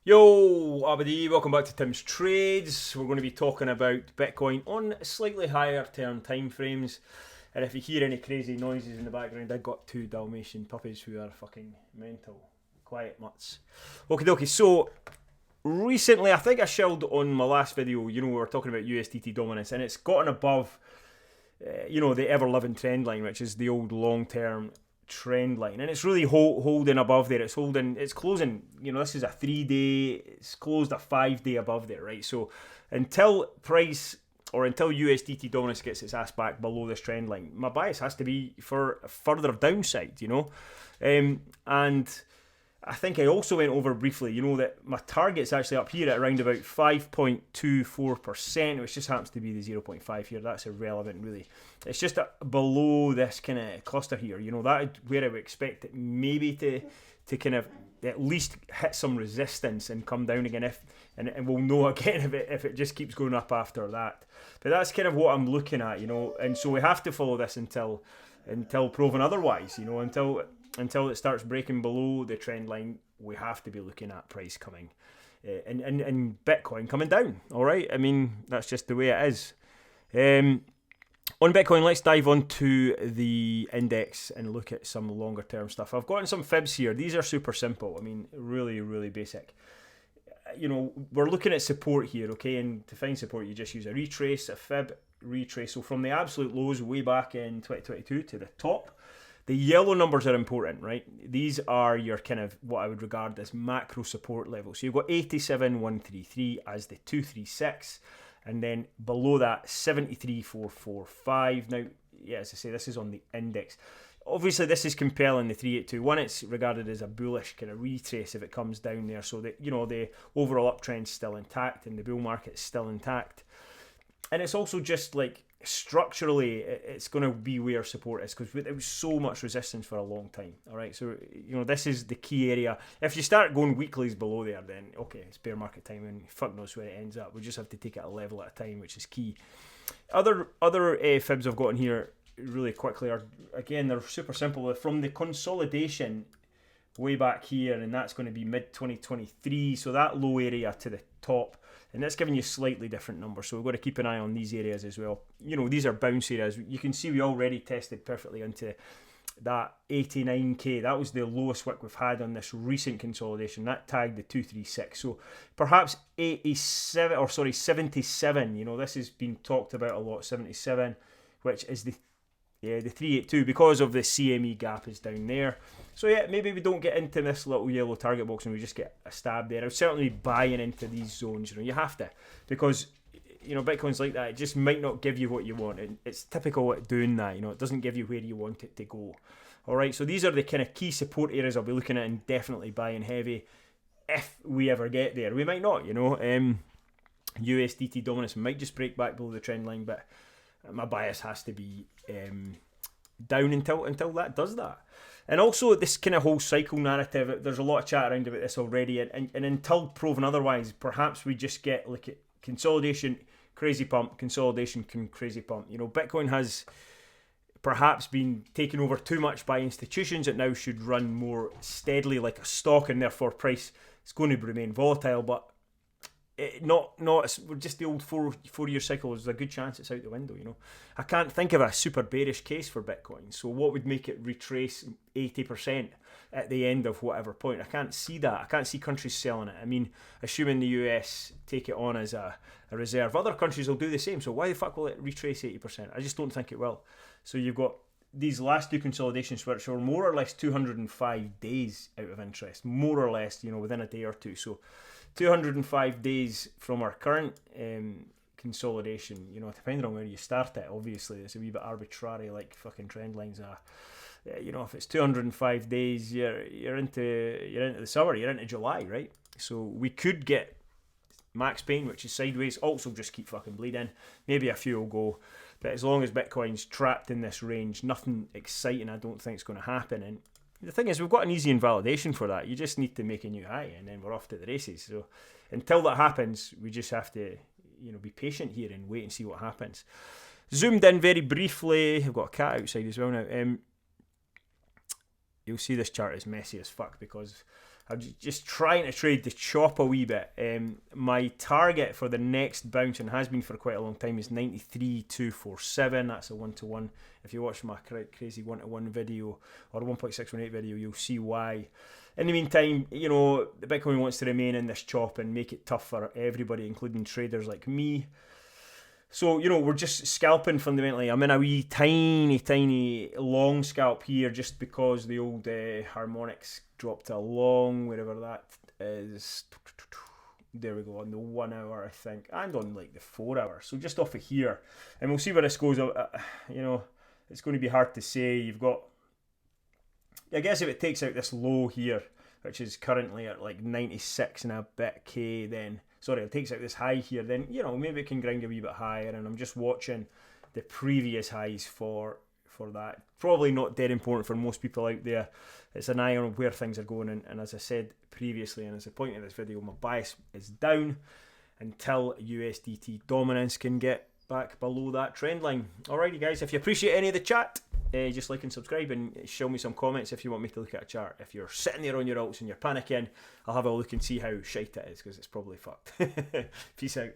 Yo, Abadi, welcome back to Tim's Trades. We're going to be talking about Bitcoin on slightly higher term time frames. And if you hear any crazy noises in the background, I've got two Dalmatian puppies who are fucking mental. Quiet mutts. Okie dokie, so recently, I think I showed on my last video, we were talking about USDT dominance, and it's gotten above, the ever-living trend line, which is the old long-term trend line, and it's really holding above there. It's closing, this is a 3-day, it's closed a 5-day above there, right? So until USDT dominance gets its ass back below this trend line, my bias has to be for further downside, and I think I also went over briefly, that my target's actually up here at around about 5.24%, which just happens to be the 0.5 here. That's irrelevant, really. It's just below this kind of cluster here. That where I would expect it maybe to kind of at least hit some resistance and come down again. And we'll know again if it just keeps going up after that. But that's kind of what I'm looking at, And so we have to follow this until proven otherwise, until it starts breaking below the trend line. We have to be looking at price coming and Bitcoin coming down. All right, I mean, that's just the way it is. On Bitcoin, let's dive onto the index and look at some longer term stuff. I've gotten some fibs here. These are super simple. I mean, really, really basic. We're looking at support here, okay? And to find support, you just use a retrace, a fib retrace. So from the absolute lows way back in 2022 to the top, the yellow numbers are important, right? These are your kind of what I would regard as macro support levels. So you've got 87,133 as the 236, and then below that 73,445. Now, yeah, as I say, this is on the index. Obviously, this is compelling, the 3821. It's regarded as a bullish kind of retrace if it comes down there. So that, the overall uptrend's still intact and the bull market's still intact. And it's also just like structurally, it's going to be where support is because there was so much resistance for a long time. All right, so this is the key area. If you start going weeklies below there, then okay, it's bear market time and fuck knows where it ends up. We just have to take it a level at a time, which is key. Other fibs I've got in here really quickly are, again, they're super simple. From the consolidation way back here, and that's going to be mid 2023. So that low area to the top. And that's giving you slightly different numbers, so we've got to keep an eye on these areas as well. These are bounce areas. You can see we already tested perfectly into that 89k. That was the lowest wick we've had on this recent consolidation. That tagged the 236. So perhaps 77. This has been talked about a lot. 77, which is the 382 because of the CME gap is down there. So yeah, maybe we don't get into this little yellow target box and we just get a stab there. I'm certainly buying into these zones. You have to, because Bitcoin's like that. It just might not give you what you want. And it's typical at doing that. It doesn't give you where you want it to go. All right, so these are the kind of key support areas I'll be looking at and definitely buying heavy if we ever get there. We might not. USDT dominance might just break back below the trend line, but my bias has to be down until that does that. And also this kind of whole cycle narrative, there's a lot of chat around about this already, and until proven otherwise, perhaps we just get like a consolidation, crazy pump, consolidation, crazy pump. Bitcoin has perhaps been taken over too much by institutions. It now should run more steadily like a stock, and therefore price is going to remain volatile, but just the old four-year cycle. There's a good chance it's out the window. I can't think of a super bearish case for Bitcoin. So what would make it retrace 80% at the end of whatever point? I can't see that. I can't see countries selling it. I mean, assuming the US take it on as a reserve, other countries will do the same. So why the fuck will it retrace 80%? I just don't think it will. So you've got these last two consolidations which are more or less 205 days out of interest, more or less, within a day or two. So 205 days from our current consolidation, depending on where you start it, obviously it's a wee bit arbitrary, like fucking trend lines are. If it's 205 days, you're into the summer, you're into July, right? So we could get max pain, which is sideways, also just keep fucking bleeding. Maybe a few will go, but as long as Bitcoin's trapped in this range, nothing exciting I don't think is going to happen. And the thing is, we've got an easy invalidation for that. You just need to make a new high, and then we're off to the races. So until that happens, we just have to, be patient here and wait and see what happens. Zoomed in very briefly. I've got a cat outside as well now. You'll see this chart is messy as fuck because I'm just trying to trade the chop a wee bit. My target for the next bounce, and has been for quite a long time, is 93,247. That's a 1-to-1. If you watch my crazy 1-to-1 video or 1.618 video, you'll see why. In the meantime, you know, the Bitcoin wants to remain in this chop and make it tough for everybody, including traders like me. So, you know, we're just scalping fundamentally. I'm in a wee tiny long scalp here just because the old harmonics dropped a long, wherever that is. There we go, on the 1 hour, I think, and on like the 4 hour. So just off of here. And we'll see where this goes. You know, it's going to be hard to say. You've got, I guess if it takes out this low here, which is currently at like 96 and a bit K, then sorry, it takes out this high here, then, you know, maybe it can grind a wee bit higher. And I'm just watching the previous highs for that. Probably not dead important for most people out there. It's an eye on where things are going, and as I said previously, and as the point of this video, my bias is down until USDT dominance can get back below that trend line. Alrighty guys, if you appreciate any of the chat, just like and subscribe, and show me some comments if you want me to look at a chart. If you're sitting there on your alts and you're panicking, I'll have a look and see how shite it is, because it's probably fucked. Peace out.